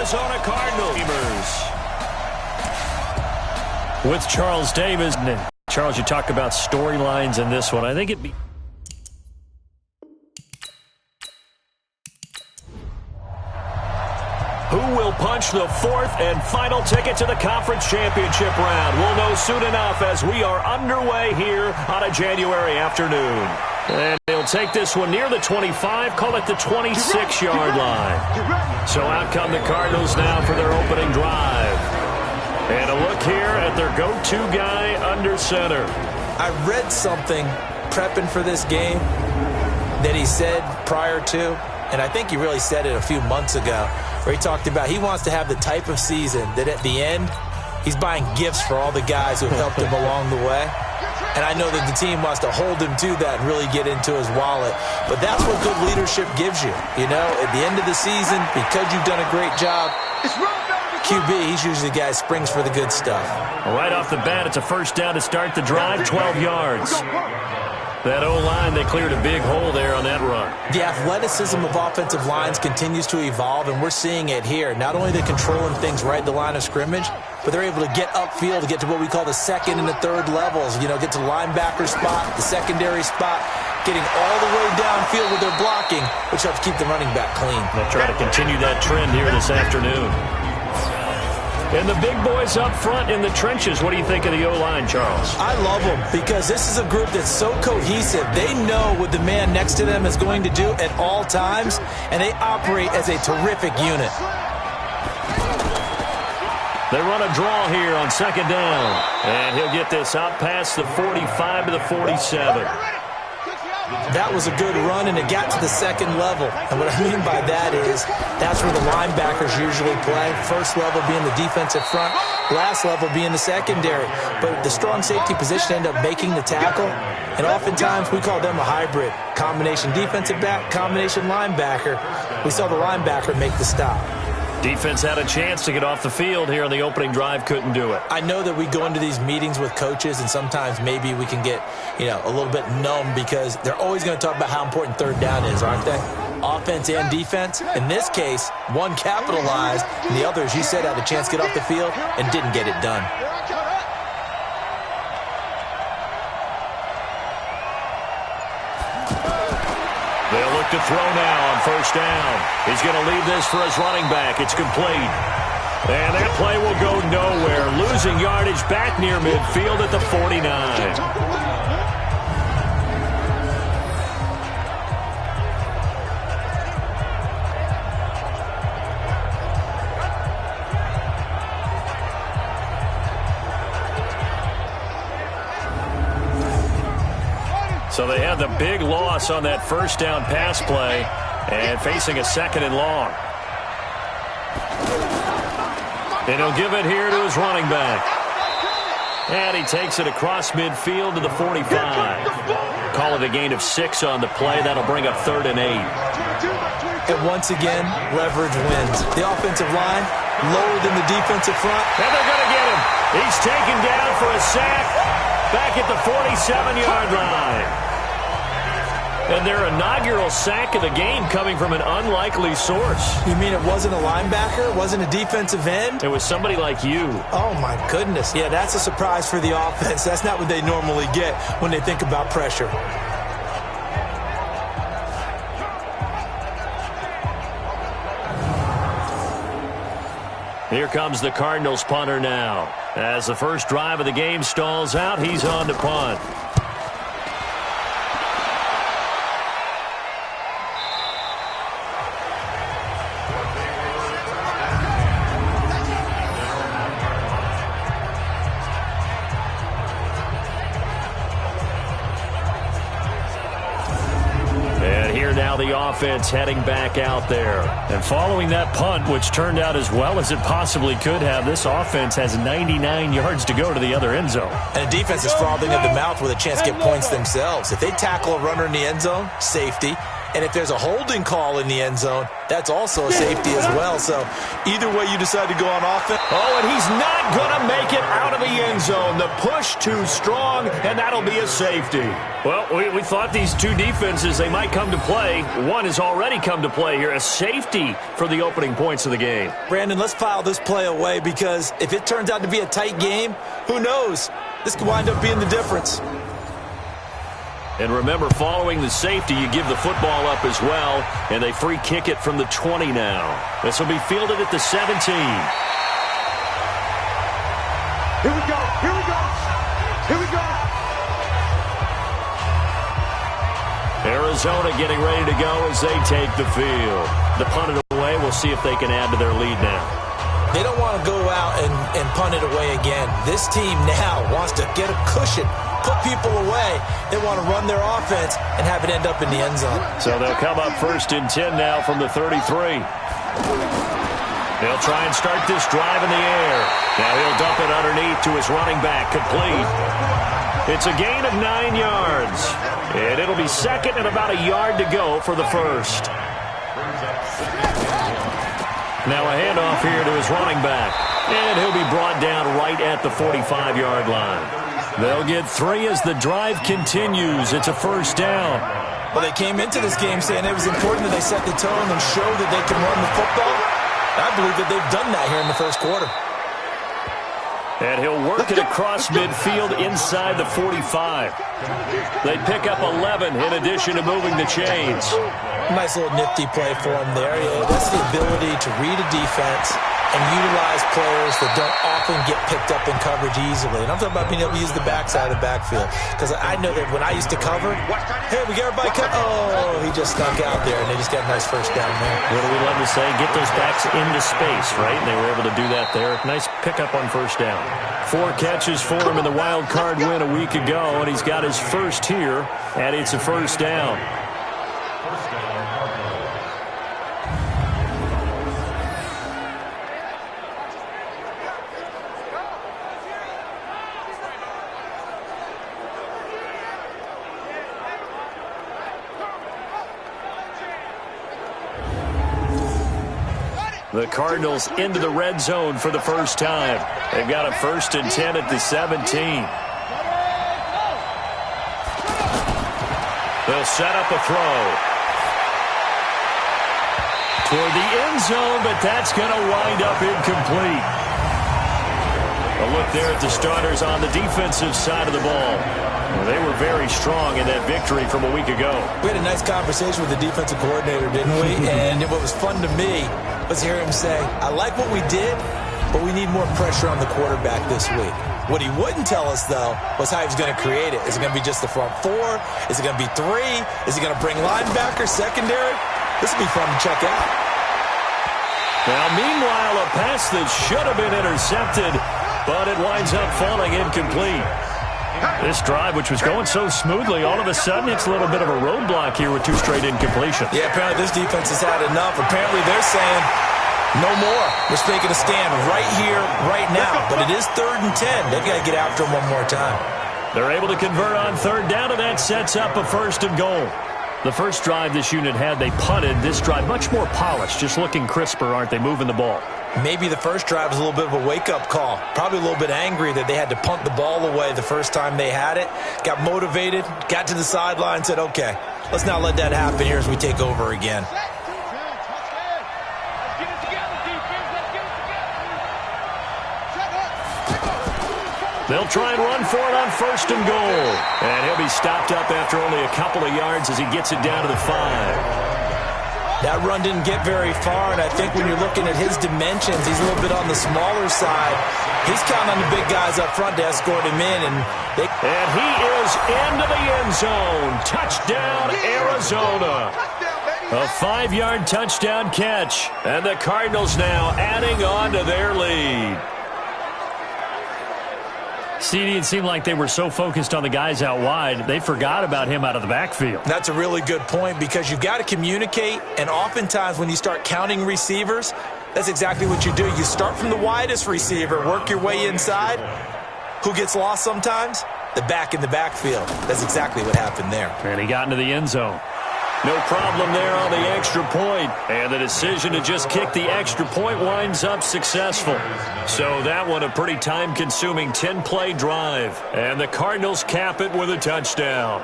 Arizona Cardinals. With Charles Davis. Charles, you talk about storylines in this one. I think it'd be... Who will punch the fourth and final ticket to the conference championship round? We'll know soon enough as we are underway here on a January afternoon. And he'll take this one near the 25, call it the 26-yard line. So out come the Cardinals now for their opening drive. And a look here at their go-to guy under center. I read something prepping for this game that he said prior to, and I think he really said it a few months ago, where he talked about he wants to have the type of season that at the end, he's buying gifts for all the guys who have helped him along the way. And I know that the team wants to hold him to that and really get into his wallet. But that's what good leadership gives you. You know, at the end of the season, because you've done a great job, QB, he's usually the guy who springs for the good stuff. Right off the bat, it's a first down to start the drive, 12 yards. That O-line, they cleared a big hole there on that run. The athleticism of offensive lines continues to evolve, and we're seeing it here. Not only are they controlling things right at the line of scrimmage, but they're able to get upfield to get to what we call the second and the third levels. You know, get to the linebacker spot, the secondary spot, getting all the way downfield with their blocking, which helps keep the running back clean. They'll try to continue that trend here this afternoon. And the big boys up front in the trenches. What do you think of the O-line, Charles? I love them because this is a group that's so cohesive. They know what the man next to them is going to do at all times, and they operate as a terrific unit. They run a draw here on second down. And he'll get this out past the 45 to the 47. That was a good run, and it got to the second level. And what I mean by that is that's where the linebackers usually play. First level being the defensive front, last level being the secondary. But the strong safety position ended up making the tackle, and oftentimes we call them a hybrid. Combination defensive back, combination linebacker. We saw the linebacker make the stop. Defense had a chance to get off the field here on the opening drive, couldn't do it. I know that we go into these meetings with coaches, and sometimes maybe we can get, a little bit numb because they're always going to talk about how important third down is, aren't they? Offense and defense. In this case, one capitalized, and the other, as you said, had a chance to get off the field and didn't get it done. They'll look to throw now on first down. He's going to leave this for his running back. It's complete. And that play will go nowhere. Losing yardage back near midfield at the 49. So they had the big loss on that first down pass play and facing a second and long. And he'll give it here to his running back. And he takes it across midfield to the 45. Call it a gain of 6 on the play. That'll bring up 3rd and 8. And once again, leverage wins. The offensive line lower than the defensive front. And they're going to get him. He's taken down for a sack back at the 47-yard line. And their inaugural sack of the game coming from an unlikely source. You mean it wasn't a linebacker? It wasn't a defensive end? It was somebody like you. Oh, my goodness. Yeah, that's a surprise for the offense. That's not what they normally get when they think about pressure. Here comes the Cardinals punter now. As the first drive of the game stalls out, he's on to punt. The offense heading back out there. And following that punt, which turned out as well as it possibly could have, this offense has 99 yards to go to the other end zone. And the defense is frothing at the mouth with a chance to get points themselves. If they tackle a runner in the end zone, safety. And if there's a holding call in the end zone, that's also a safety as well. So either way you decide to go on offense. Oh, and he's not going to make it out of the end zone. The push too strong, and that'll be a safety. Well, we thought these two defenses, they might come to play. One has already come to play here, a safety for the opening points of the game. Brandon, let's file this play away because if it turns out to be a tight game, who knows? This could wind up being the difference. And remember, following the safety, you give the football up as well, and they free kick it from the 20 now. This will be fielded at the 17. Here we go, here we go, here we go. Arizona getting ready to go as they take the field. The punt it away, we'll see if they can add to their lead now. They don't want to go out and punt it away again. This team now wants to get a cushion, put people away. They want to run their offense and have it end up in the end zone. So they'll come up 1st and 10 now from the 33. They'll try and start this drive in the air. Now he'll dump it underneath to his running back, complete. It's a gain of 9 yards. And it'll be second and about a yard to go for the first. Now a handoff here to his running back. And he'll be brought down right at the 45-yard line. They'll get 3 as the drive continues. It's a first down. Well, they came into this game saying it was important that they set the tone and show that they can run the football. I believe that they've done that here in the first quarter. And he'll work it across midfield inside the 45. They pick up 11 in addition to moving the chains. Nice little nifty play for him there. Yeah, that's the ability to read a defense and utilize players that don't often get picked up in coverage easily. And I'm talking about being able to use the backside of the backfield. Because I know that when I used to cover, hey, we got everybody cut. Oh, he just snuck out there, and they just got a nice first down there. What do we love to say? Get those backs into space, right? And they were able to do that there. Nice pickup on first down. 4 catches for him in the wild card win a week ago, and he's got his first here, and it's a first down. The Cardinals into the red zone for the first time. They've got a 1st and 10 at the 17. They'll set up a throw toward the end zone, but that's going to wind up incomplete. A look there at the starters on the defensive side of the ball. Well, they were very strong in that victory from a week ago. We had a nice conversation with the defensive coordinator, didn't we? And what was fun to me was hear him say, I like what we did, but we need more pressure on the quarterback this week. What he wouldn't tell us, though, was how he was going to create it. Is it going to be just the front 4? Is it going to be 3? Is he going to bring linebackers, secondary? This will be fun to check out. Now, meanwhile, a pass that should have been intercepted, but it winds up falling incomplete. This drive, which was going so smoothly, all of a sudden it's a little bit of a roadblock here with 2 straight incompletions. Yeah, apparently this defense has had enough. Apparently they're saying, no more. We're making a stand right here, right now. But it is 3rd and 10. They've got to get after him one more time. They're able to convert on 3rd down, and that sets up a 1st and goal. The first drive this unit had, they punted. This drive, much more polished, just looking crisper, aren't they, moving the ball? Maybe the first drive was a little bit of a wake-up call. Probably a little bit angry that they had to punt the ball away the first time they had it. Got motivated, got to the sideline, said, okay, let's not let that happen here as we take over again. They'll try and run for it on 1st and goal. And he'll be stopped up after only a couple of yards as he gets it down to the 5. That run didn't get very far, and I think when you're looking at his dimensions, he's a little bit on the smaller side. He's counting on the big guys up front to escort him in. And he is into the end zone. Touchdown, Arizona. A 5-yard touchdown catch. And the Cardinals now adding on to their lead. CD, it seemed like they were so focused on the guys out wide, they forgot about him out of the backfield. That's a really good point because you've got to communicate, and oftentimes when you start counting receivers, that's exactly what you do. You start from the widest receiver, work your way inside. Who gets lost sometimes? The back in the backfield. That's exactly what happened there. And he got into the end zone. No problem there on the extra point. And the decision to just kick the extra point winds up successful. So that one a pretty time-consuming 10-play drive. And the Cardinals cap it with a touchdown.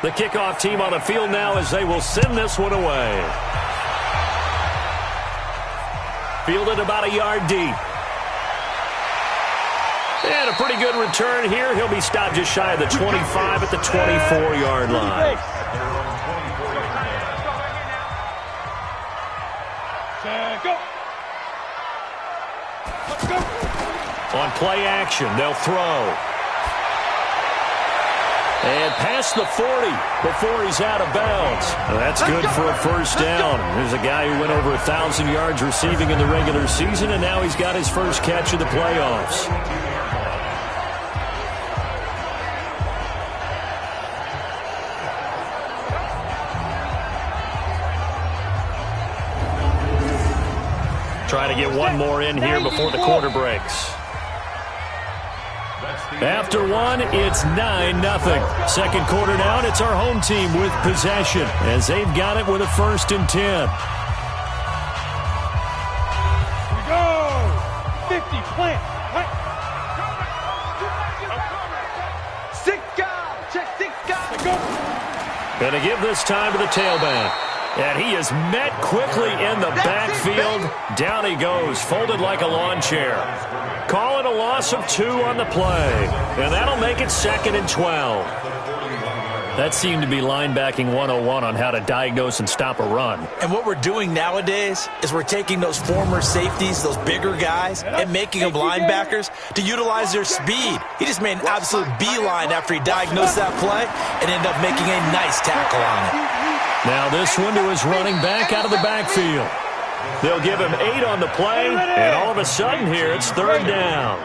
The kickoff team on the field now as they will send this one away. Fielded about a yard deep. And a pretty good return here. He'll be stopped just shy of the 25 at the 24-yard line. On play action, they'll throw. And past the 40 before he's out of bounds. That's good for a first down. There's a guy who went over 1,000 yards receiving in the regular season, and now he's got his first catch of the playoffs. Trying to get one more in here before the quarter breaks. After one, it's 9-0. Second quarter now, and it's our home team with possession as they've got it with a 1st and 10. We go! 50, plant. Right. 6 guys. Check 6 guys. Go. Going to give this time to the tailback. And he is met quickly in the backfield. Down he goes, folded like a lawn chair. Call it a loss of 2 on the play. And that'll make it 2nd and 12. That seemed to be linebacking 101 on how to diagnose and stop a run. And what we're doing nowadays is we're taking those former safeties, those bigger guys, and making them linebackers to utilize their speed. He just made an absolute beeline after he diagnosed that play and ended up making a nice tackle on it. Now this one to his running back out of the backfield. They'll give him 8 on the play, and all of a sudden here it's 3rd down.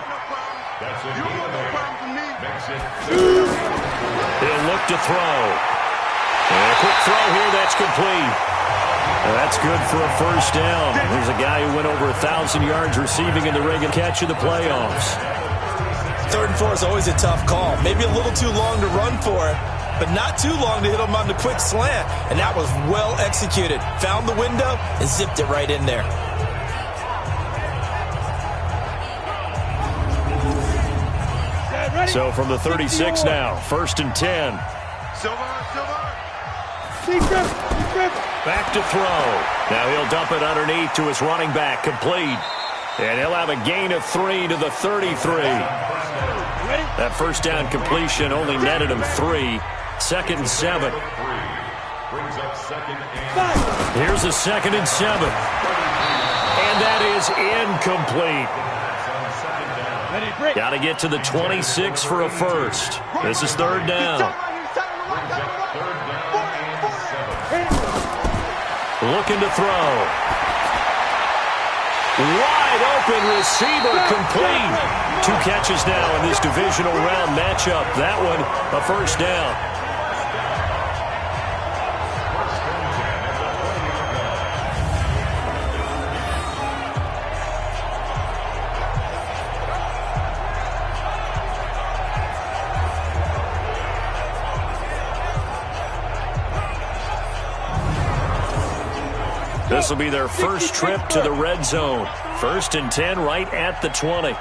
He'll look to throw. And a quick throw here, that's complete. That's good for a first down. There's a guy who went over 1,000 yards receiving in the regular catch of the playoffs. 3rd and 4 is always a tough call. Maybe a little too long to run for it, but not too long to hit him on the quick slant. And that was well executed. Found the window and zipped it right in there. So from the 36 now, 1st and 10. Back to throw. Now he'll dump it underneath to his running back, complete. And he'll have a gain of 3 to the 33. That first down completion only netted him 3. 2nd and 7. Here's a 2nd and 7. And that is incomplete. Got to get to the 26 for a first. This is 3rd down. Looking to throw. Wide open receiver, complete. 2 catches now in this divisional round matchup. That one a first down. This will be their first trip to the red zone. 1st and 10 right at the 20.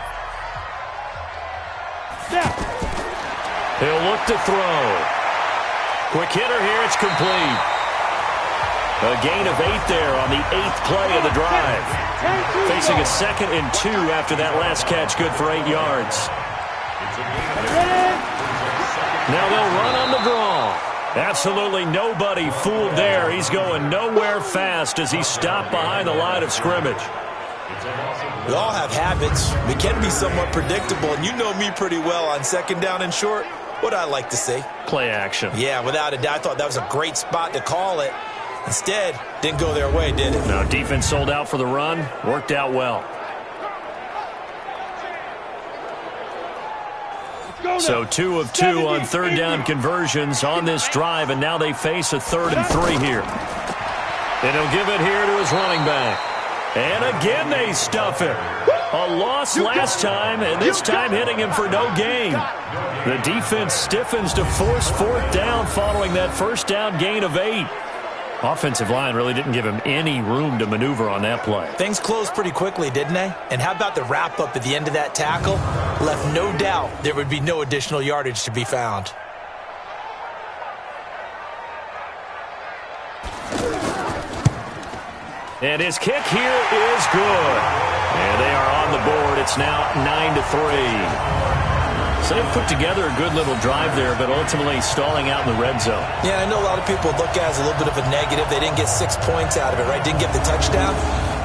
He'll look to throw. Quick hitter here, it's complete. A gain of 8 there on the 8th play of the drive. Facing a 2nd and 2 after that last catch, good for 8 yards. Now they'll run on the draw. Absolutely nobody fooled there. He's going nowhere fast as he stopped behind the line of scrimmage. We all have habits. We can be somewhat predictable, and you know me pretty well on 2nd down and short. What I like to see. Play action. Yeah, without a doubt. I thought that was a great spot to call it. Instead, didn't go their way, did it? No, defense sold out for the run. Worked out well. So 2 of 2 on 3rd down conversions on this drive, and now they face a 3rd and 3 here. And he'll give it here to his running back. And again they stuff it. A loss last time, and this time hitting him for no gain. The defense stiffens to force fourth down following that first down gain of 8. Offensive line really didn't give him any room to maneuver on that play. Things closed pretty quickly, didn't they? And how about the wrap-up at the end of that tackle? Left no doubt there would be no additional yardage to be found. And his kick here is good. And they are on the board. It's now 9-3. So they've put together a good little drive there, but ultimately stalling out in the red zone. Yeah, I know a lot of people look at it as a little bit of a negative. They didn't get 6 points out of it, right? Didn't get the touchdown.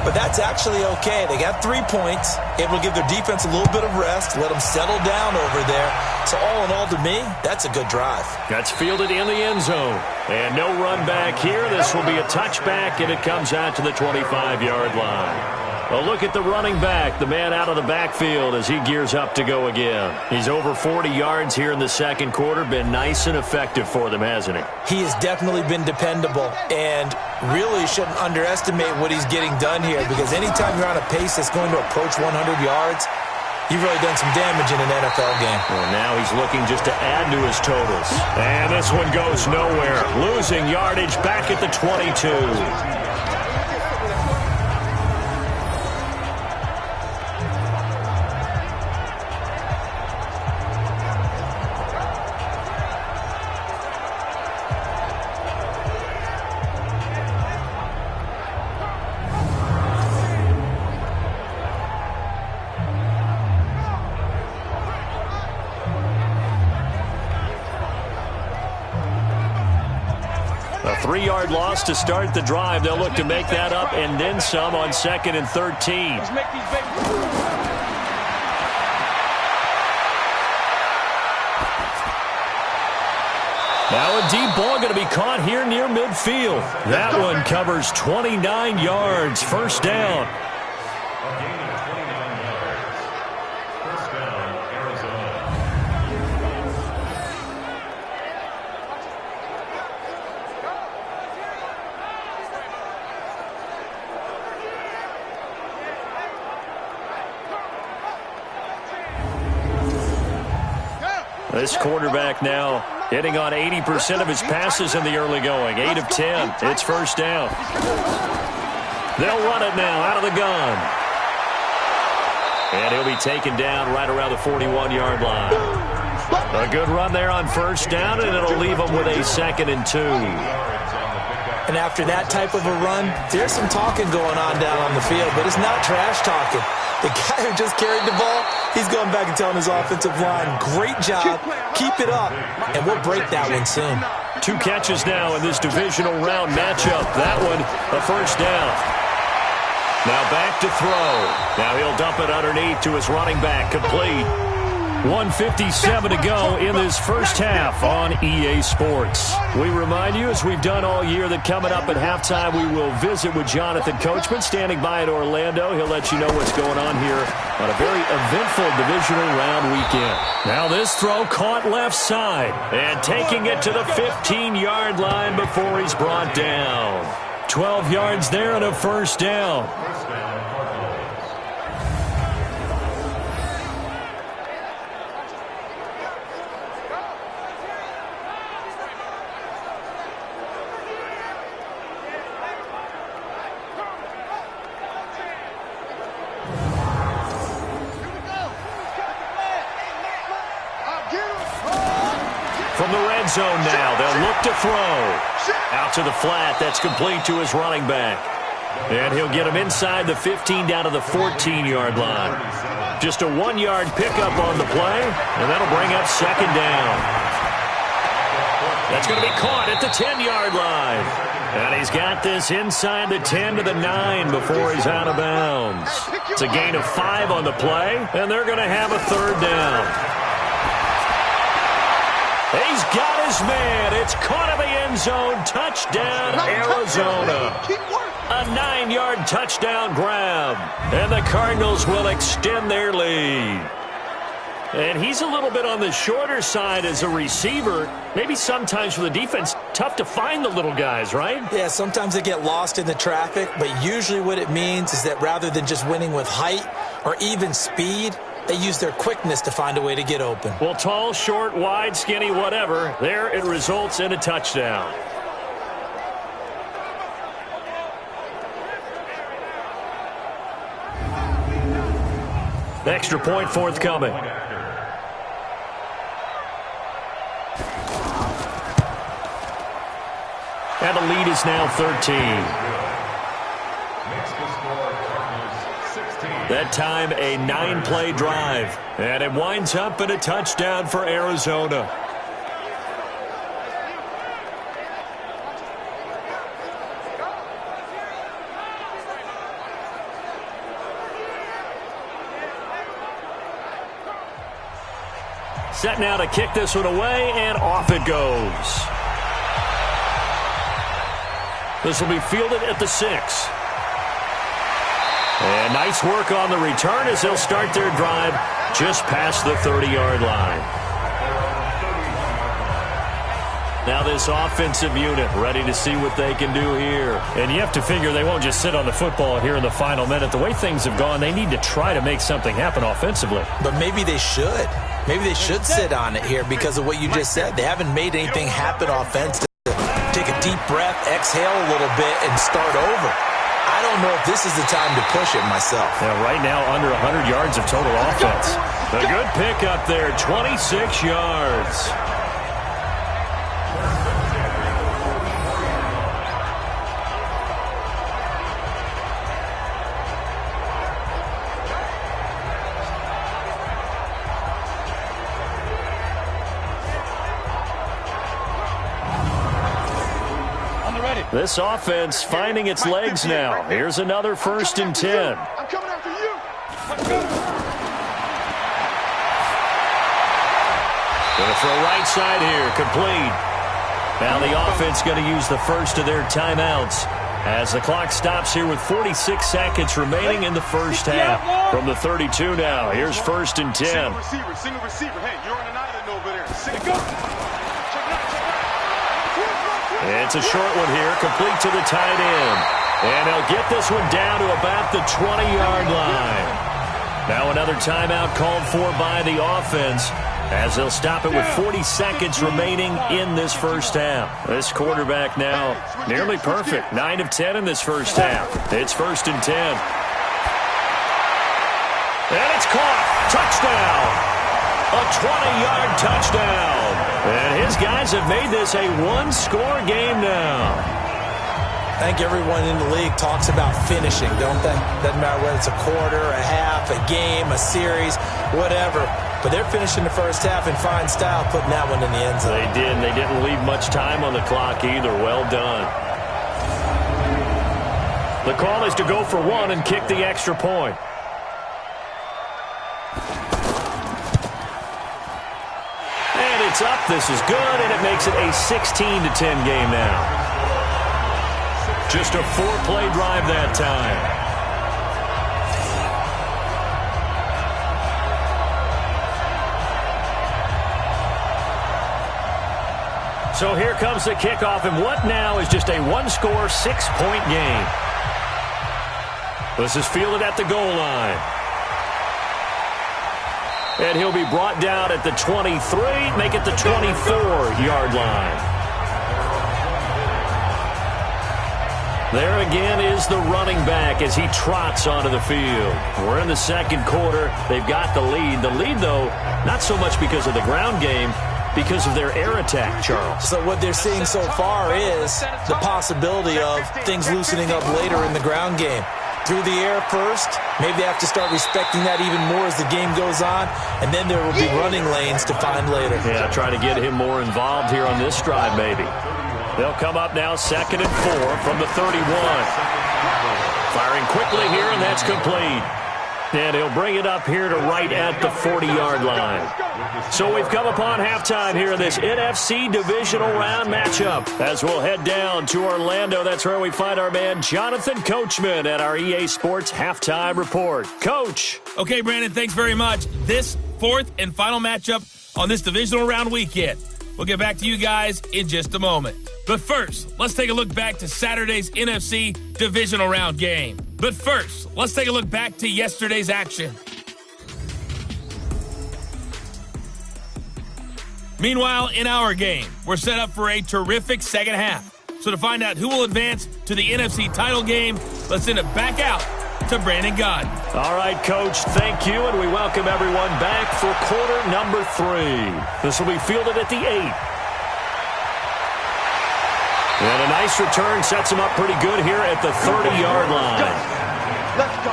But that's actually okay. They got 3 points, able to give their defense a little bit of rest, let them settle down over there. So all in all, to me, that's a good drive. That's fielded in the end zone. And no run back here. This will be a touchback, and it comes out to the 25-yard line. A look at the running back, the man out of the backfield as he gears up to go again. He's over 40 yards here in the second quarter. Been nice and effective for them, hasn't he? He has definitely been dependable, and really shouldn't underestimate what he's getting done here, because anytime you're on a pace that's going to approach 100 yards, you've really done some damage in an NFL game. Well, now he's looking just to add to his totals. And this one goes nowhere. Losing yardage back at the 22. A 3-yard loss to start the drive. They'll look to make that up and then some on 2nd and 13. Now a deep ball going to be caught here near midfield. That one covers 29 yards. First down. This quarterback now hitting on 80% of his passes in the early going. 8 of 10. It's first down. They'll run it now out of the gun. And he'll be taken down right around the 41-yard line. A good run there on first down, and it'll leave him with a 2nd and 2. And after that type of a run, there's some talking going on down on the field, but it's not trash talking. The guy who just carried the ball, he's going back and telling his offensive line, great job, keep it up, and we'll break that one soon. 2 catches now in this divisional round matchup. That one, a first down. Now back to throw. Now he'll dump it underneath to his running back, complete. 1:57 to go in this first half on EA Sports. We remind you, as we've done all year, that coming up at halftime, we will visit with Jonathan Coachman standing by in Orlando. He'll let you know what's going on here on a very eventful divisional round weekend. Now this throw caught left side and taking it to the 15-yard line before he's brought down. 12 yards there and a first down. From the red zone now, they'll look to throw. Out to the flat, that's complete to his running back. And he'll get him inside the 15 down to the 14-yard line. Just a 1-yard pickup on the play, and that'll bring up 2nd down. That's going to be caught at the 10-yard line. And he's got this inside the 10 to the 9 before he's out of bounds. It's a gain of 5 on the play, and they're going to have a 3rd down. He's got his man. It's caught in the end zone. Touchdown, Arizona. A 9-yard touchdown grab. And the Cardinals will extend their lead. And he's a little bit on the shorter side as a receiver. Maybe sometimes for the defense, tough to find the little guys, right? Yeah, sometimes they get lost in the traffic, but usually what it means is that rather than just winning with height or even speed, they use their quickness to find a way to get open. Well, tall, short, wide, skinny, whatever, there it results in a touchdown. Extra point forthcoming. And the lead is now 13. That time, a 9-play drive. And it winds up in a touchdown for Arizona. Set now to kick this one away, and off it goes. This will be fielded at the 6. And nice work on the return as they'll start their drive just past the 30-yard line. Now this offensive unit ready to see what they can do here. And you have to figure they won't just sit on the football here in the final minute. The way things have gone, they need to try to make something happen offensively. But maybe they should. Maybe they should sit on it here because of what you just said. They haven't made anything happen offensively. Take a deep breath, exhale a little bit, and start over. I don't know if this is the time to push it myself. Yeah, right now, under 100 yards of total offense. A good pick up there, 26 yards. This offense finding its legs now. Here's another 1st and 10. I'm coming after you. Gonna throw right side here, complete. Now the offense going to use the first of their timeouts as the clock stops here with 46 seconds remaining in the first half. From the 32 now, here's 1st and 10. Single receiver. Hey, you're on an island over there. Go. It's a short one here, complete to the tight end. And they'll get this one down to about the 20-yard line. Now another timeout called for by the offense as they'll stop it with 40 seconds remaining in this first half. This quarterback now nearly perfect. 9 of 10 in this first half. It's 1st and 10. And it's caught. Touchdown. A 20-yard touchdown. And his guys have made this a one-score game now. I think everyone in the league talks about finishing, don't they? Doesn't matter whether it's a quarter, a half, a game, a series, whatever. But they're finishing the first half in fine style, putting that one in the end zone. They did. They didn't leave much time on the clock either. Well done. The call is to go for one and kick the extra point. It's up. This is good, and it makes it a 16-10 game now. Just a 4-play drive that time. So here comes the kickoff, and what now is just a one-score, 6-point game. This is fielded at the goal line. And he'll be brought down at the 23, make it the 24-yard line. There again is the running back as he trots onto the field. We're in the second quarter. They've got the lead. The lead, though, not so much because of the ground game, because of their air attack, Charles. So what they're seeing so far is the possibility of things loosening up later in the ground game. Through the air first. Maybe they have to start respecting that even more as the game goes on. And then there will be running lanes to find later. Yeah, try to get him more involved here on this drive maybe. They'll come up now 2nd and 4 from the 31. Firing quickly here, and that's complete. And he'll bring it up here to right at the 40-yard line. So we've come upon halftime here in this NFC divisional round matchup. As we'll head down to Orlando, that's where we find our man Jonathan Coachman at our EA Sports Halftime Report. Coach. Okay, Brandon, thanks very much. This fourth and final matchup on this divisional round weekend. We'll get back to you guys in just a moment. But first, let's take a look back to Saturday's NFC divisional round game. But first, let's take a look back to yesterday's action. Meanwhile, in our game, we're set up for a terrific second half. So to find out who will advance to the NFC title game, let's send it back out to Brandon Gaudin. All right, Coach, thank you, and we welcome everyone back for quarter number 3. This will be fielded at the 8. And a nice return sets him up pretty good here at the 30-yard line. Let's go.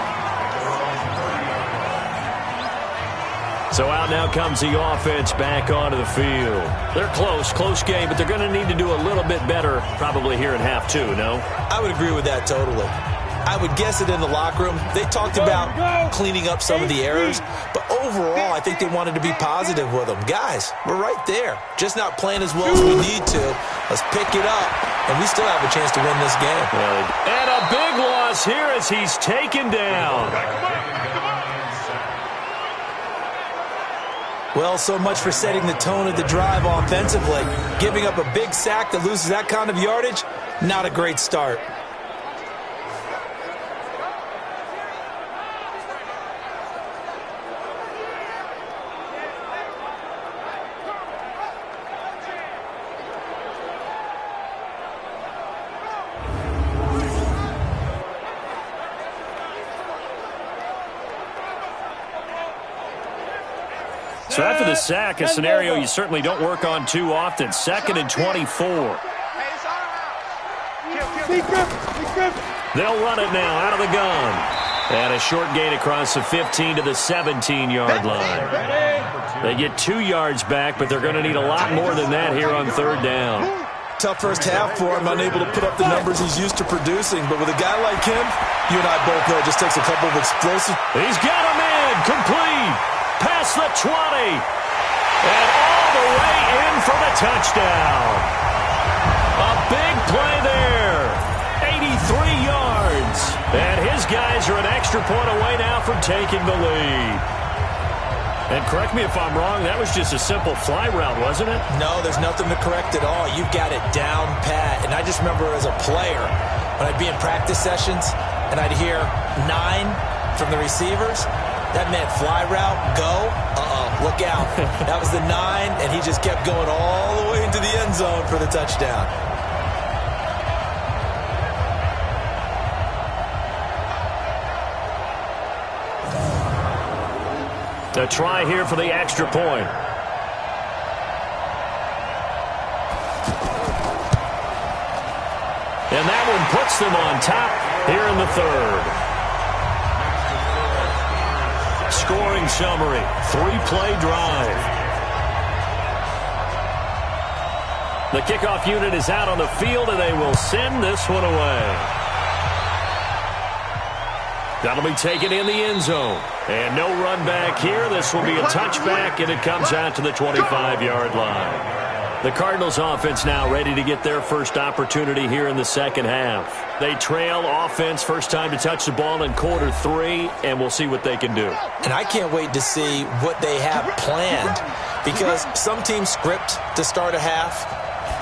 So out now comes the offense back onto the field. They're close game, but they're going to need to do a little bit better probably here in half 2, no? I would agree with that totally. I would guess it in the locker room. They talked about cleaning up some of the errors, but overall, I think they wanted to be positive with them. Guys, we're right there. Just not playing as well as we need to. Let's pick it up, and we still have a chance to win this game. And a big loss here as he's taken down. Well, so much for setting the tone of the drive offensively. Giving up a big sack that loses that kind of yardage, not a great start. So after the sack, a scenario you certainly don't work on too often. 2nd and 24. They'll run it now out of the gun. And a short gain across the 15 to the 17-yard line. They get 2 yards back, but they're going to need a lot more than that here on 3rd down. Tough first half for him, unable to put up the numbers he's used to producing. But with a guy like him, you and I both know it just takes a couple of explosive. He's got a man complete. Past the 20. And all the way in for the touchdown. A big play there. 83 yards. And his guys are an extra point away now from taking the lead. And correct me if I'm wrong, that was just a simple fly route, wasn't it? No, there's nothing to correct at all. You've got it down pat. And I just remember as a player, when I'd be in practice sessions and I'd hear 9 from the receivers, that meant fly route, go, look out. That was the 9, and he just kept going all the way into the end zone for the touchdown. A try here for the extra point. And that one puts them on top here in the 3rd. Scoring summary, 3-play drive. The kickoff unit is out on the field, and they will send this one away. That'll be taken in the end zone. And no run back here. This will be a touchback, and it comes out to the 25-yard line. The Cardinals offense now ready to get their first opportunity here in the second half. They trail offense first time to touch the ball in quarter 3, and we'll see what they can do. And I can't wait to see what they have planned, because some teams script to start a half.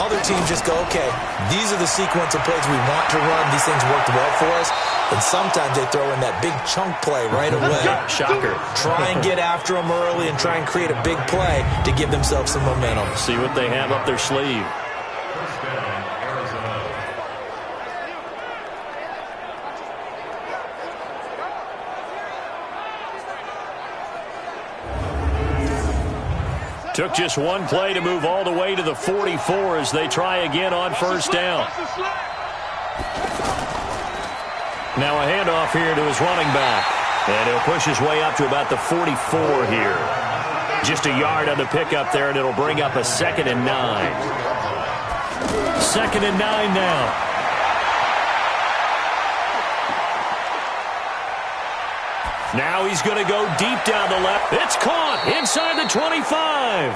Other teams just go, okay, these are the sequence of plays we want to run. These things worked well for us. And sometimes they throw in that big chunk play right away. Shocker. Try and get after them early and try and create a big play to give themselves some momentum. See what they have up their sleeve. Took just one play to move all the way to the 44 as they try again on first down. Now a handoff here to his running back. And he'll push his way up to about the 44 here. Just a yard on the pickup there, and it'll bring up a 2nd and 9. 2nd and 9 now. Now he's going to go deep down the left. It's caught inside the 25.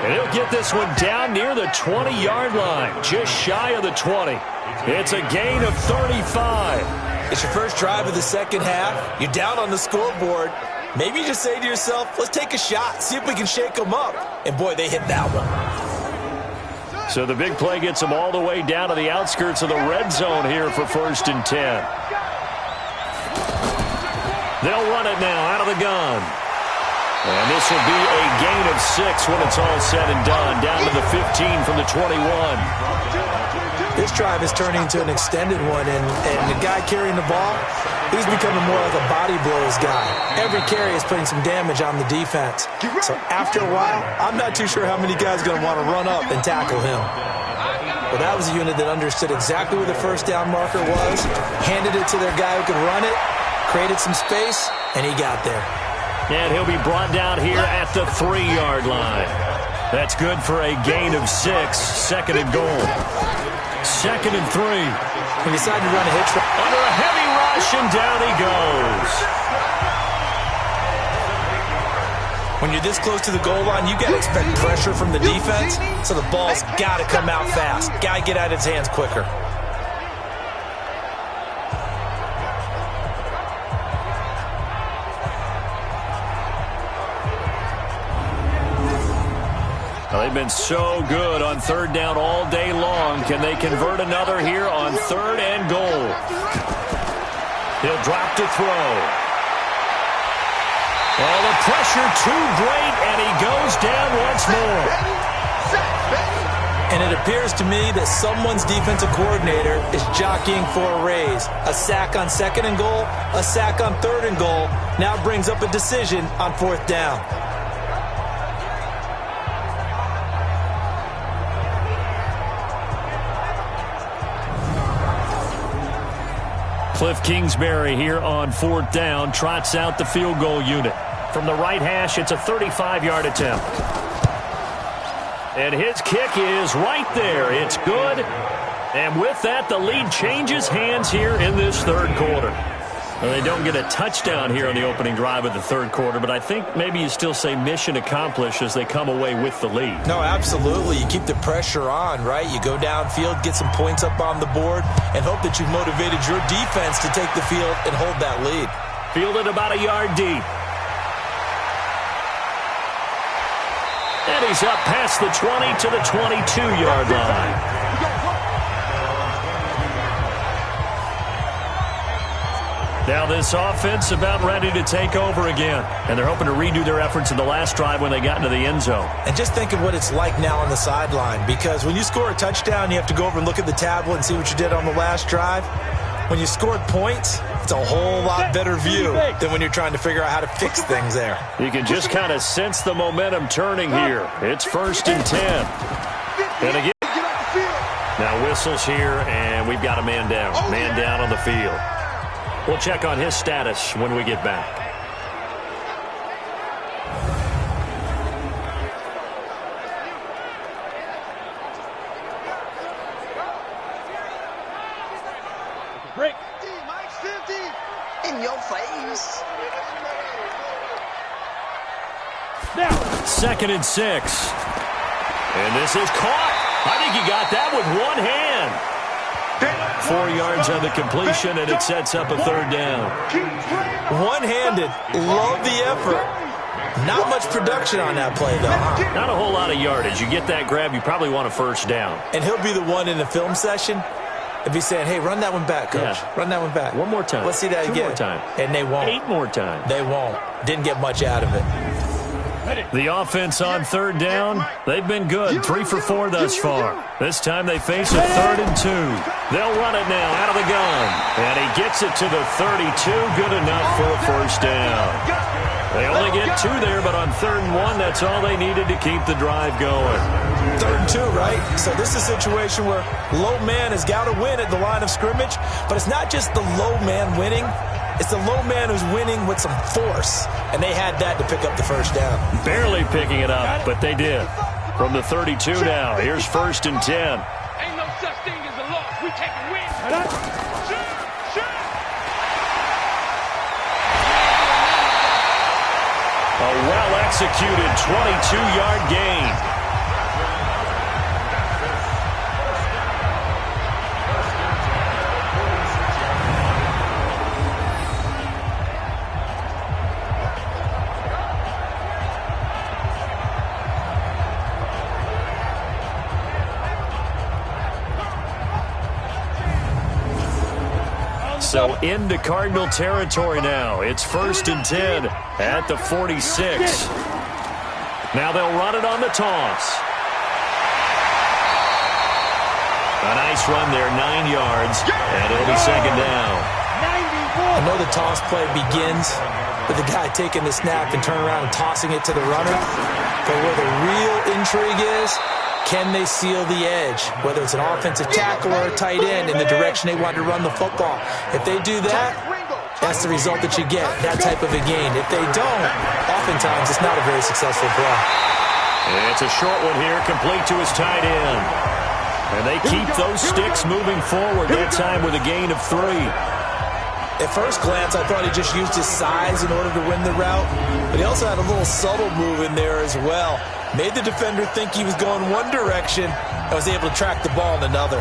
And he'll get this one down near the 20-yard line, just shy of the 20. It's a gain of 35. It's your first drive of the second half. You're down on the scoreboard. Maybe you just say to yourself, let's take a shot, see if we can shake them up. And, boy, they hit that one. So the big play gets them all the way down to the outskirts of the red zone here for 1st and 10. They'll run it now out of the gun. And this will be a gain of 6 when it's all said and done. Down to the 15 from the 21. This drive is turning into an extended one, and the guy carrying the ball, he's becoming more like a body blows guy. Every carry is putting some damage on the defense. So after a while, I'm not too sure how many guys are going to want to run up and tackle him. Well, that was a unit that understood exactly where the first down marker was, handed it to their guy who could run it, created some space, and he got there. And he'll be brought down here at the 3-yard line. That's good for a gain of 6, 2nd and goal. 2nd and 3. He decided to run a hitch. Under a heavy rush, and down he goes. When you're this close to the goal line, you got to expect pressure from the defense, so the ball's got to come out fast. Got to get out of his hands quicker. Well, they've been so good on 3rd down all day long. Can they convert another here on 3rd and goal? He'll drop to throw. Oh, the pressure too great, and he goes down once more. And it appears to me that someone's defensive coordinator is jockeying for a raise. A sack on 2nd and goal, a sack on 3rd and goal, now brings up a decision on 4th down. Cliff Kingsbury here on 4th down trots out the field goal unit. From the right hash, it's a 35-yard attempt. And his kick is right there. It's good. And with that, the lead changes hands here in this 3rd quarter. Well, they don't get a touchdown here on the opening drive of the 3rd quarter, but I think maybe you still say mission accomplished as they come away with the lead. No, absolutely. You keep the pressure on, right? You go downfield, get some points up on the board, and hope that you've motivated your defense to take the field and hold that lead. Fielded about a yard deep. And he's up past the 20 to the 22-yard line. Now this offense about ready to take over again. And they're hoping to redo their efforts in the last drive when they got into the end zone. And just think of what it's like now on the sideline. Because when you score a touchdown, you have to go over and look at the tablet and see what you did on the last drive. When you scored points, it's a whole lot better view than when you're trying to figure out how to fix things there. You can just kind of sense the momentum turning here. It's 1st and 10. And again, now whistles here, and we've got a man down. Man down on the field. We'll check on his status when we get back. Break. Mike's 50 in your face. Now, 2nd and 6. And this is caught. I think he got that with one hand. 4 yards on the completion, and it sets up a 3rd down. One-handed. Love the effort. Not much production on that play, though, huh? Not a whole lot of yardage. You get that grab, you probably want a 1st down. And he'll be the one in the film session if he's saying, hey, run that one back, coach. Yeah. Run that one back. One more time. Let's see that 2 again. more time. And they won't. 8 more times. They won't. Didn't get much out of it. The offense on 3rd down, they've been good. 3 for 4 thus far. This time they face a 3rd and 2. They'll run it now out of the gun. And he gets it to the 32. Good enough for a 1st down. They only get 2 there, but on 3rd and 1, that's all they needed to keep the drive going. 3rd and 2, right? So this is a situation where low man has got to win at the line of scrimmage. But it's not just the low man winning. It's the low man who's winning with some force. And they had that to pick up the 1st down. Barely picking it up, but they did. From the 32 now, here's 1st and 10. Ain't no such thing as a loss. We take a win. A well-executed 22-yard gain. So into Cardinal territory now. It's 1st and 10 at the 46. Now they'll run it on the toss. A nice run there, 9 yards, and it'll be 2nd down. I know the toss play begins with the guy taking the snap and turning around and tossing it to the runner. But where the real intrigue is, can they seal the edge, whether it's an offensive tackle or a tight end, in the direction they want to run the football? If they do that, that's the result that you get, that type of a gain. If they don't, oftentimes it's not a very successful play. It's a short one here, complete to his tight end. And they keep those sticks moving forward, that time with a gain of 3. At first glance, I thought he just used his size in order to win the route, but he also had a little subtle move in there as well. Made the defender think he was going one direction and was able to track the ball in another.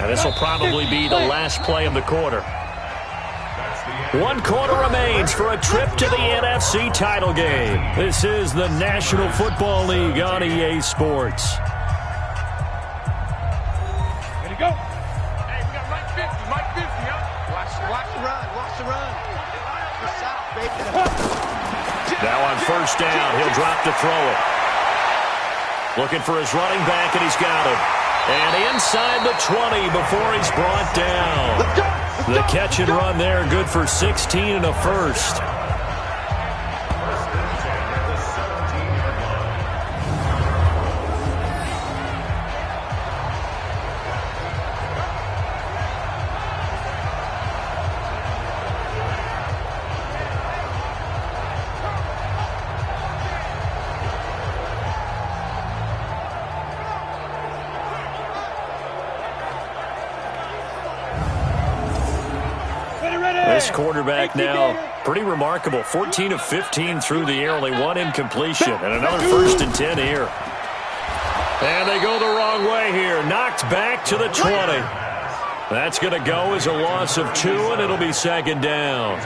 And this will probably be the last play of the quarter. 1 quarter remains for a trip to the NFC title game. This is the National Football League on EA Sports. Ready to go. Hey, we got Mike 50, Mike 50, huh? Watch the run, watch the run. Now on 1st down, he'll drop to throw it. Looking for his running back, and he's got him. And inside the 20 before he's brought down. The catch and run there, good for 16 and a first. This quarterback now, pretty remarkable. 14 of 15 through the air, only 1 incompletion. And another 1st and 10 here. And they go the wrong way here. Knocked back to the 20. That's going to go as a loss of 2, and it'll be 2nd down.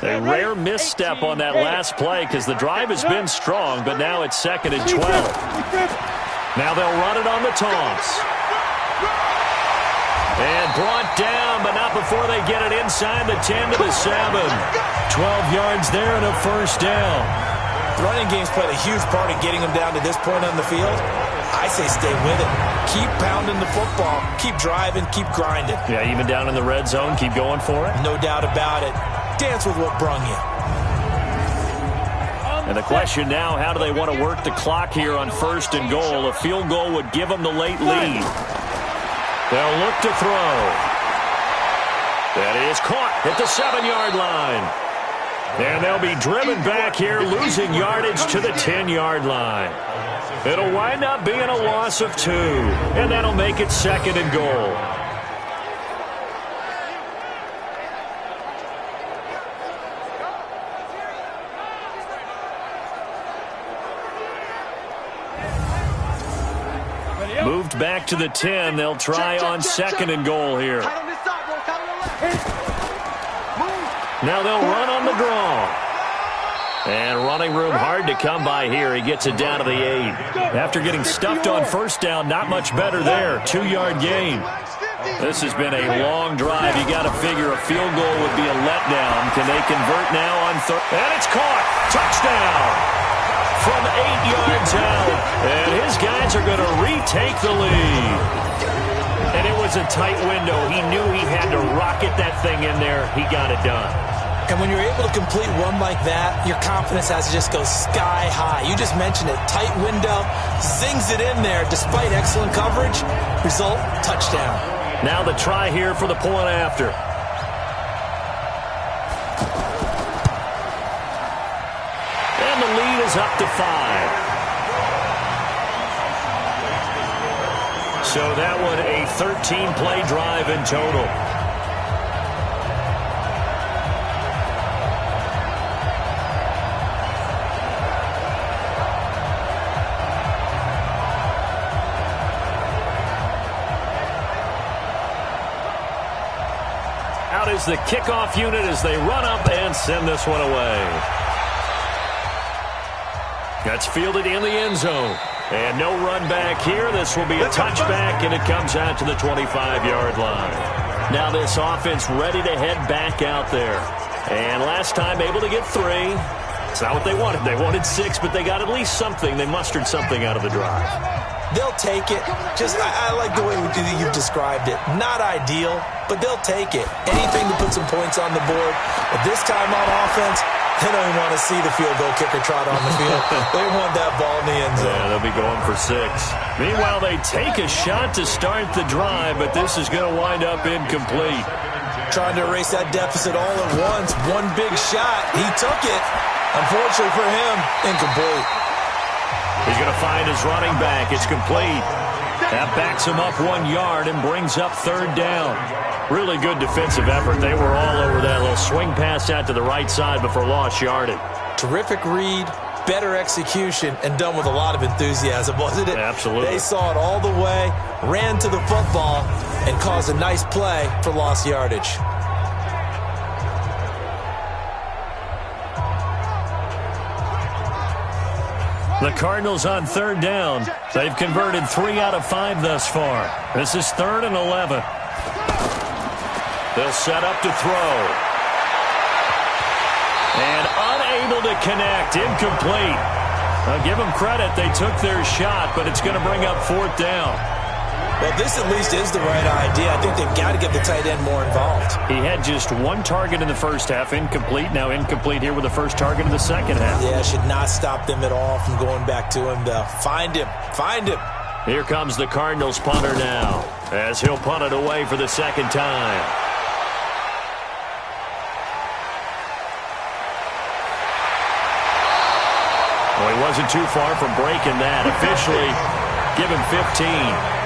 A rare misstep on that last play because the drive has been strong, but now it's 2nd and 12. Now they'll run it on the toss. And brought down, but not before they get it inside the 10 to the 7. 12 yards there and a 1st down. The running game's played a huge part in getting them down to this point on the field. I say stay with it. Keep pounding the football. Keep driving. Keep grinding. Yeah, even down in the red zone, keep going for it. No doubt about it. Dance with what brung you. And the question now, how do they want to work the clock here on 1st and goal? A field goal would give them the late lead. They'll look to throw. That is caught at the 7-yard line. And they'll be driven back here, losing yardage to the 10-yard line. It'll wind up being a loss of 2, and that'll make it 2nd and goal. Moved back to the 10. They'll try on 2nd and goal here. Now they'll run on the draw. And running room hard to come by here. He gets it down to the 8. After getting stuffed on 1st down, not much better there. 2-yard gain. This has been a long drive. You got to figure a field goal would be a letdown. Can they convert now on 3rd? And it's caught. Touchdown. From 8 yards out, and his guys are going to retake the lead. And it was a tight window. He knew he had to rocket that thing in there. He got it done. And when you're able to complete one like that, your confidence has to just go sky high. You just mentioned it. Tight window, zings it in there despite excellent coverage. Result, touchdown. Now the try here for the point after. And the lead is up to 5. So that one a 13-play drive in total. Out is the kickoff unit as they run up and send this one away. That's fielded in the end zone. And no run back here. This will be a touchback, and it comes out to the 25-yard line. Now this offense ready to head back out there. And last time able to get 3. It's not what they wanted. They wanted 6, but they got at least something. They mustered something out of the drive. They'll take it. I like the way you've described it. Not ideal, but they'll take it. Anything to put some points on the board. But this time on offense, they don't even want to see the field goal kicker trot on the field. They want that ball in the end zone. Yeah, they'll be going for 6. Meanwhile, they take a shot to start the drive, but this is going to wind up incomplete. Trying to erase that deficit all at once. One big shot. He took it. Unfortunately for him, incomplete. He's going to find his running back. It's complete. That backs him up 1 yard and brings up 3rd down. Really good defensive effort. They were all over that little swing pass out to the right side before lost yardage. Terrific read, better execution, and done with a lot of enthusiasm, wasn't it? Absolutely. They saw it all the way, ran to the football, and caused a nice play for lost yardage. The Cardinals on 3rd down. They've converted 3 out of 5 thus far. This is 3rd and 11. They'll set up to throw. And unable to connect. Incomplete. I'll give them credit. They took their shot, but it's going to bring up 4th down. Well, this at least is the right idea. I think they've got to get the tight end more involved. He had just 1 target in the first half. Incomplete. Now incomplete here with the first target in the second half. Yeah, should not stop them at all from going back to him, though. Find him. Find him. Here comes the Cardinals punter now, as he'll punt it away for the 2nd time. Well, he wasn't too far from breaking that. Officially, give him 15.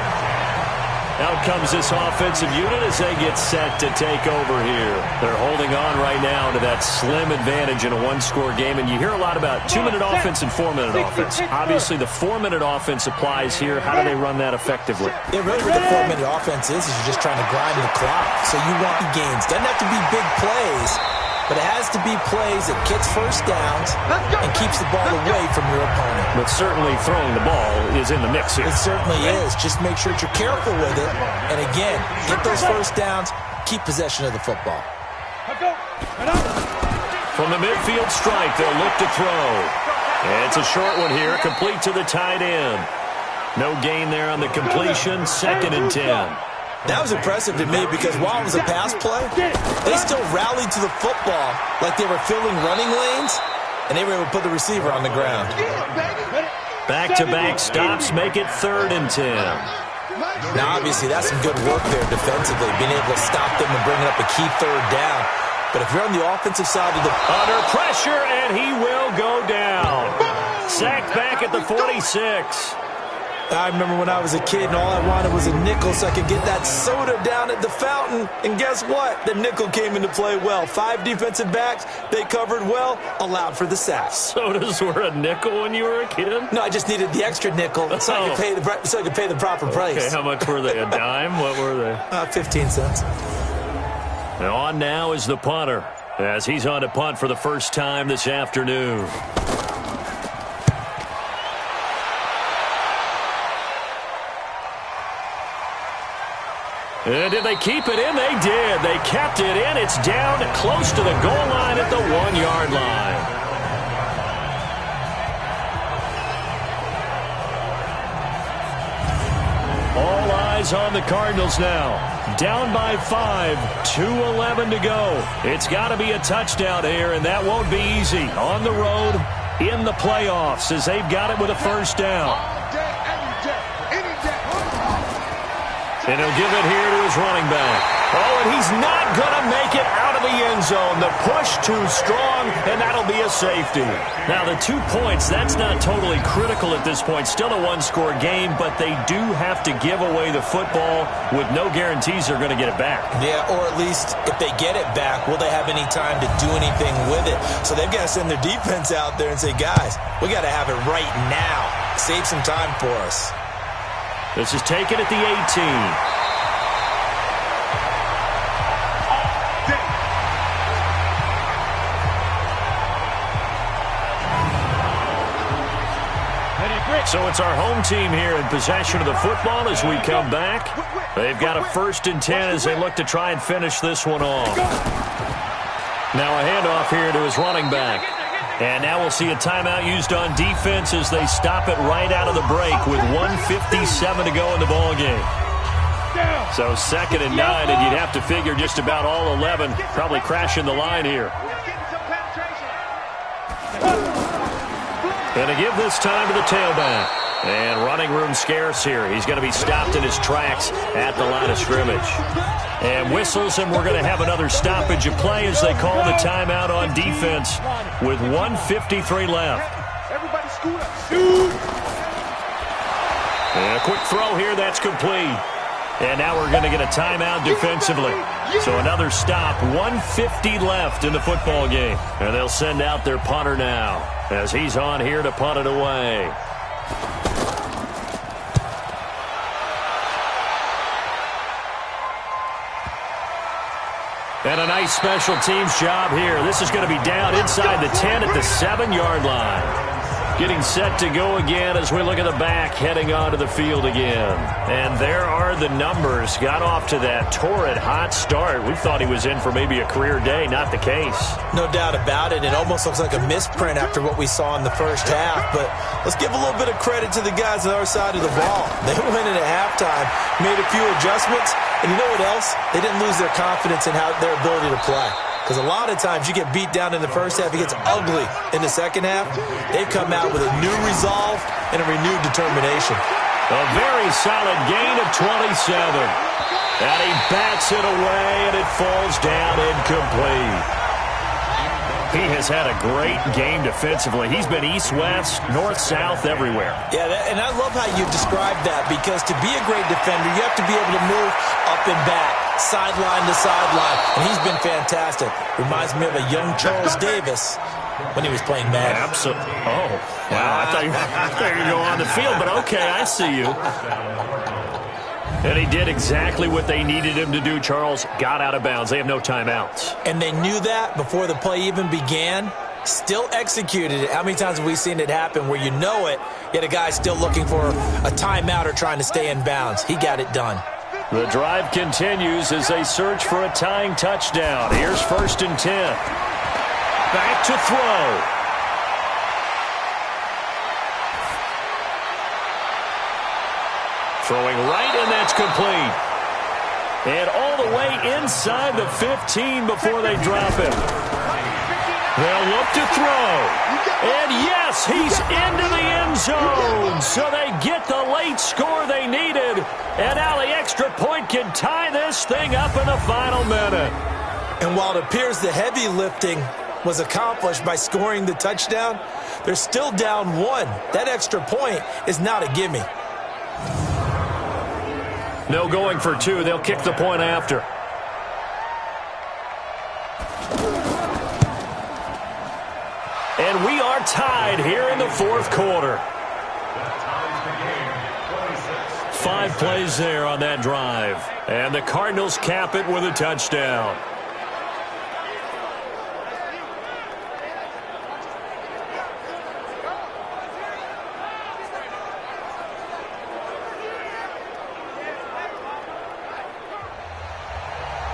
Out comes this offensive unit as they get set to take over here. They're holding on right now to that slim advantage in a 1-score game. And you hear a lot about 2-minute offense and 4-minute offense. Obviously, the 4-minute offense applies here. How do they run that effectively? Yeah, really what the 4-minute offense is you're just trying to grind the clock. So you want gains. Doesn't have to be big plays, but it has to be plays that gets first downs and keeps the ball away from your opponent. But certainly throwing the ball is in the mix here. It certainly is. Just make sure that you're careful with it. And again, get those first downs, keep possession of the football. From the midfield stripe, they'll look to throw. And it's a short one here, complete to the tight end. No gain there on the completion, 2nd and 10. That was impressive to me because while it was a pass play, they still rallied to the football like they were filling running lanes, and they were able to put the receiver on the ground. Back-to-back stops make it 3rd and 10. Now, obviously, that's some good work there defensively, being able to stop them and bringing up a key 3rd down. But if you're on the offensive side of the... Under pressure, and he will go down. Sacked back at the 46. I remember when I was a kid and all I wanted was a nickel so I could get that soda down at the fountain. And guess what? The nickel came into play well. 5 defensive backs, they covered well, allowed for the sack. Sodas were a nickel when you were a kid? No, I just needed the extra nickel so I could pay the proper price. Okay, how much were they? A dime? What were they? 15 cents. And on now is the punter as he's on to punt for the first time this afternoon. And did they keep it in? They did. They kept it in. It's down close to the goal line at the 1-yard line. All eyes eyes on the Cardinals now. Down by 5, 2:11 to go. It's got to be a touchdown here, and that won't be easy. On the road, in the playoffs, as they've got it with a first down. And he'll give it here to his running back. Oh, and he's not going to make it out of the end zone. The push too strong, and that'll be a safety. Now, the 2 points, that's not totally critical at this point. Still a one-score game, but they do have to give away the football with no guarantees they're going to get it back. Yeah, or at least if they get it back, will they have any time to do anything with it? So they've got to send their defense out there and say, guys, we got to have it right now. Save some time for us. This is taken at the 18. So it's our home team here in possession of the football as we come back. They've got a 1st and 10 as they look to try and finish this one off. Now a handoff here to his running back. And now we'll see a timeout used on defense as they stop it right out of the break with 1:57 to go in the ballgame. So 2nd and 9, and you'd have to figure just about all 11 probably crashing the line here. And to give this time to the tailback. And running room scarce here. He's going to be stopped in his tracks at the line of scrimmage. And whistles, and we're going to have another stoppage of play as they call the timeout on defense with 1:53 left. Everybody scoot up. Shoot! And a quick throw here, that's complete. And now we're going to get a timeout defensively. So another stop, 1:50 left in the football game. And they'll send out their punter now as he's on here to punt it away. And a nice special teams job here. This is going to be down inside the 10 at the 7-yard line. Getting set to go again as we look at the back, heading onto the field again. And there are the numbers. Got off to that torrid hot start. We thought he was in for maybe a career day. Not the case. No doubt about it. It almost looks like a misprint after what we saw in the first half. But let's give a little bit of credit to the guys on our side of the ball. They went in at halftime, made a few adjustments, and you know what else? They didn't lose their confidence in their ability to play. Because a lot of times you get beat down in the first half, it gets ugly in the second half. They've come out with a new resolve and a renewed determination. A very solid gain of 27. And he bats it away, and it falls down incomplete. He has had a great game defensively. He's been east-west, north-south, everywhere. Yeah, and I love how you described that, because to be a great defender, you have to be able to move up and back, sideline to sideline, and he's been fantastic. Reminds me of a young Charles Davis when he was playing Madden. Absolutely. Oh, wow. I thought you were going to go on the field, but okay, I see you. And he did exactly what they needed him to do, Charles. Got out of bounds. They have no timeouts. And they knew that before the play even began. Still executed it. How many times have we seen it happen where you know it, yet a guy's still looking for a timeout or trying to stay in bounds? He got it done. The drive continues as they search for a tying touchdown. Here's 1st and 10. Back to throw. Throwing right, and that's complete. And all the way inside the 15 before they drop it. They'll look to throw. And yes, he's into the end zone. So they get the late score they needed. And now the extra point can tie this thing up in the final minute. And while it appears the heavy lifting was accomplished by scoring the touchdown, they're still down 1. That extra point is not a gimme. No going for 2. They'll kick the point after. And we are tied here in the 4th quarter. 5 plays there on that drive. And the Cardinals cap it with a touchdown.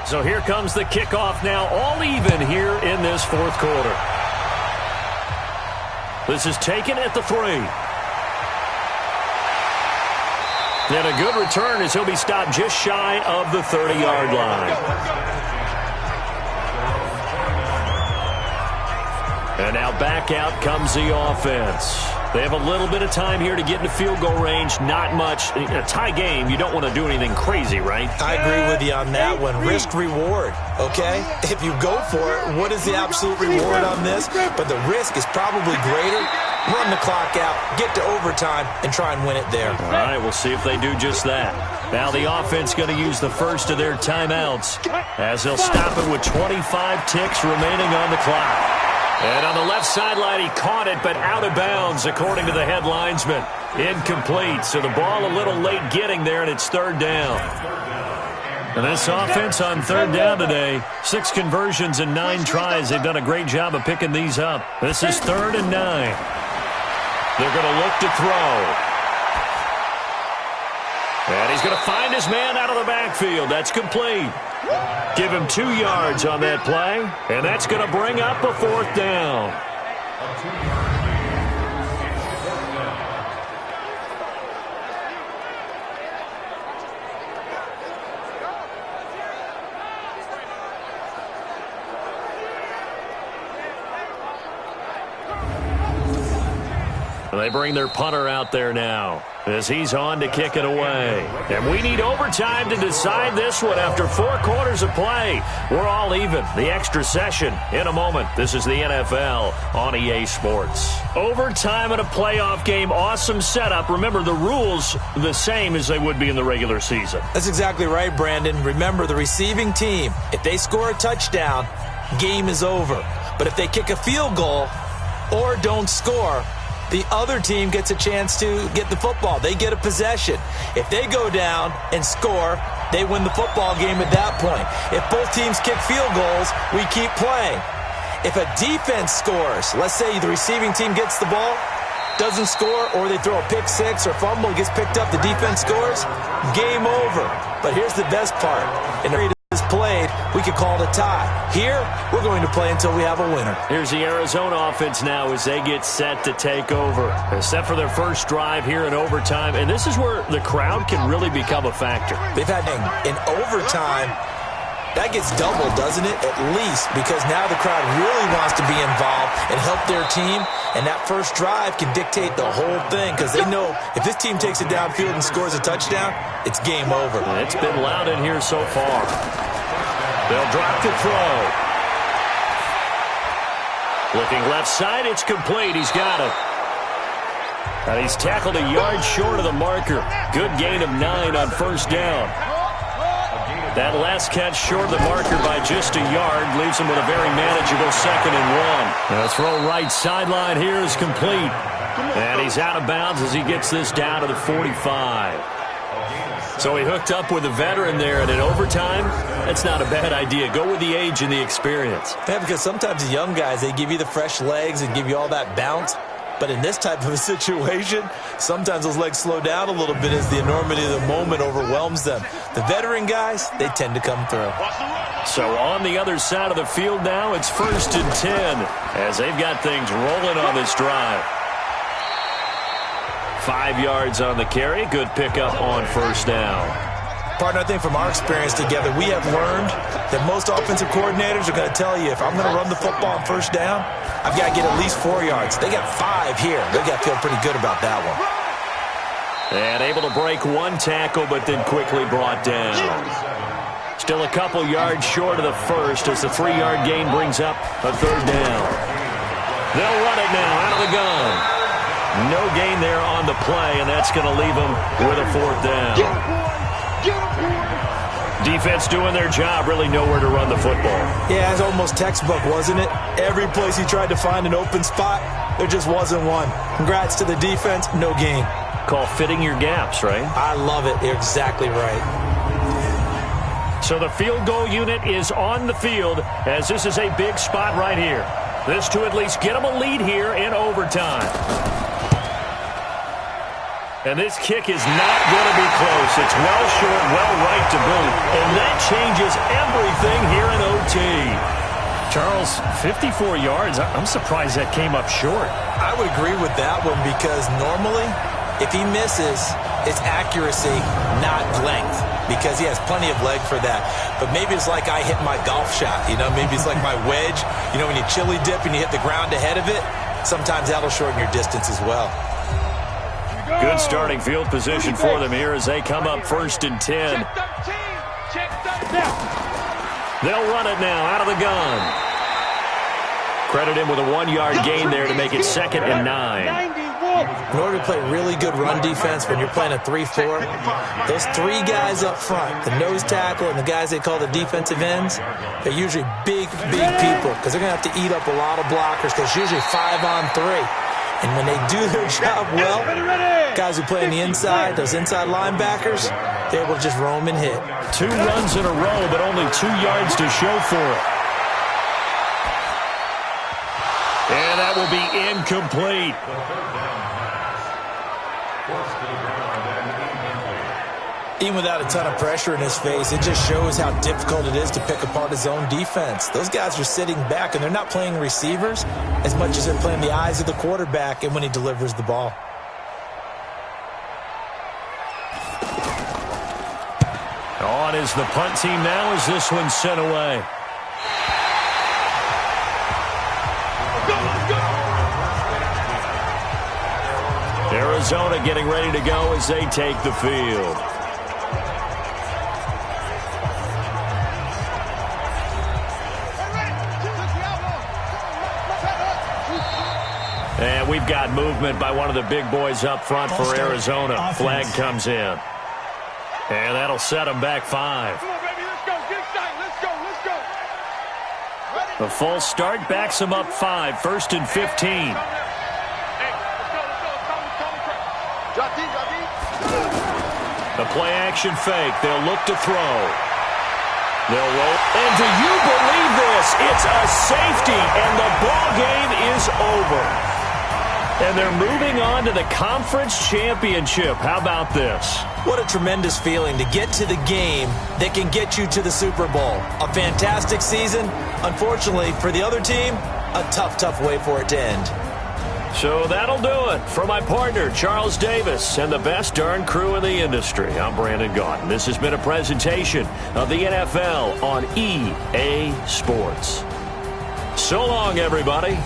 So here comes the kickoff now, all even here in this 4th quarter. This is taken at the 3. And a good return as he'll be stopped just shy of the 30-yard line. And now back out comes the offense. They have a little bit of time here to get into field goal range. Not much. In a tie game, you don't want to do anything crazy, right? I agree with you on that one. Risk-reward, okay? If you go for it, what is the absolute reward on this? But the risk is probably greater. Run the clock out, get to overtime, and try and win it there. All right, we'll see if they do just that. Now the offense going to use the first of their timeouts as they'll stop it with 25 ticks remaining on the clock. And on the left sideline, he caught it, but out of bounds, according to the head linesman. Incomplete, so the ball a little late getting there, and it's third down. And this offense on third down today, 6 conversions and 9 tries. They've done a great job of picking these up. This is 3rd and 9. They're going to look to throw. And he's going to find his man out of the backfield. That's complete. Give him 2 yards on that play, and that's going to bring up a 4th down. They bring their punter out there now as he's on to kick it away. And we need overtime to decide this one after 4 quarters of play. We're all even. The extra session in a moment. This is the NFL on EA Sports. Overtime in a playoff game. Awesome setup. Remember, the rules the same as they would be in the regular season. That's exactly right, Brandon. Remember, the receiving team, if they score a touchdown, game is over. But if they kick a field goal or don't score, the other team gets a chance to get the football. They get a possession. If they go down and score, they win the football game at that point. If both teams kick field goals, we keep playing. If a defense scores, let's say the receiving team gets the ball, doesn't score, or they throw a pick six or fumble, gets picked up, the defense scores, game over. But here's the best part. In the is played, we could call it a tie. Here, we're going to play until we have a winner. Here's the Arizona offense now as they get set to take over. They're set for their first drive here in overtime, and this is where the crowd can really become a factor. They've had in overtime, that gets doubled, doesn't it? At least, because now the crowd really wants to be involved and help their team, and that first drive can dictate the whole thing because they know if this team takes it downfield and scores a touchdown, it's game over. It's been loud in here so far. They'll drop to throw. Looking left side, it's complete. He's got it. And he's tackled a yard short of the marker. Good gain of 9 on first down. That last catch short of the marker by just a yard leaves him with a very manageable 2nd and 1. The throw right sideline here is complete. And he's out of bounds as he gets this down to the 45. So he hooked up with a veteran there, and in overtime, that's not a bad idea. Go with the age and the experience. Yeah, because sometimes the young guys, they give you the fresh legs and give you all that bounce. But in this type of a situation, sometimes those legs slow down a little bit as the enormity of the moment overwhelms them. The veteran guys, they tend to come through. So on the other side of the field now, it's 1st and 10 as they've got things rolling on this drive. 5 yards on the carry. Good pickup on first down. Partner, I think from our experience together, we have learned that most offensive coordinators are going to tell you, if I'm going to run the football on first down, I've got to get at least 4 yards. They got 5 here. They got to feel pretty good about that one. And able to break 1 tackle, but then quickly brought down. Still a couple yards short of the first as the 3-yard gain brings up a 3rd down. They'll run it now out of the gun. No gain there on the play, and that's going to leave them with a 4th down. Defense doing their job, really nowhere to run the football. Yeah, it's almost textbook, wasn't it? Every place he tried to find an open spot, there just wasn't one. Congrats to the defense, no gain. Call fitting your gaps, right? I love it. You're exactly right. So the field goal unit is on the field as this is a big spot right here. This to at least get them a lead here in overtime. And this kick is not going to be close. It's well short, well right to boot. And that changes everything here in OT. Charles, 54 yards. I'm surprised that came up short. I would agree with that one because normally If he misses, it's accuracy, not length, because he has plenty of leg for that. But maybe it's like I hit my golf shot, maybe it's like my wedge. When you chili dip and you hit the ground ahead of it, sometimes that'll shorten your distance as well. Good starting field position for them here as they come up 1st and 10. They'll run it now out of the gun. Credit him with a 1-yard gain there to make it 2nd and 9. In order to play really good run defense when you're playing a 3-4, those 3 guys up front, the nose tackle and the guys they call the defensive ends, they're usually big people because they're going to have to eat up a lot of blockers because it's usually 5-on-3. And when they do their job well, guys who play on the inside, those inside linebackers, they're able to just roam and hit. 2 runs in a row, but only 2 yards to show for it. And that will be incomplete. Even without a ton of pressure in his face, it just shows how difficult it is to pick apart his own defense. Those guys are sitting back, and they're not playing receivers as much as they're playing the eyes of the quarterback and when he delivers the ball. On is the punt team now as this one's sent away. Arizona getting ready to go as they take the field. And we've got movement by one of the big boys up front for Arizona. Flag comes in. And that'll set them back 5. Come on, baby, let's go. Get excited. Let's go. The false start backs them up 5. 1st and 15. The play action fake. They'll look to throw. They'll roll. And do you believe this? It's a safety, and the ball game is over. And they're moving on to the conference championship. How about this? What a tremendous feeling to get to the game that can get you to the Super Bowl. A fantastic season. Unfortunately, for the other team, a tough way for it to end. So that'll do it. For my partner, Charles Davis, and the best darn crew in the industry, I'm Brandon Gaudin. This has been a presentation of the NFL on EA Sports. So long, everybody.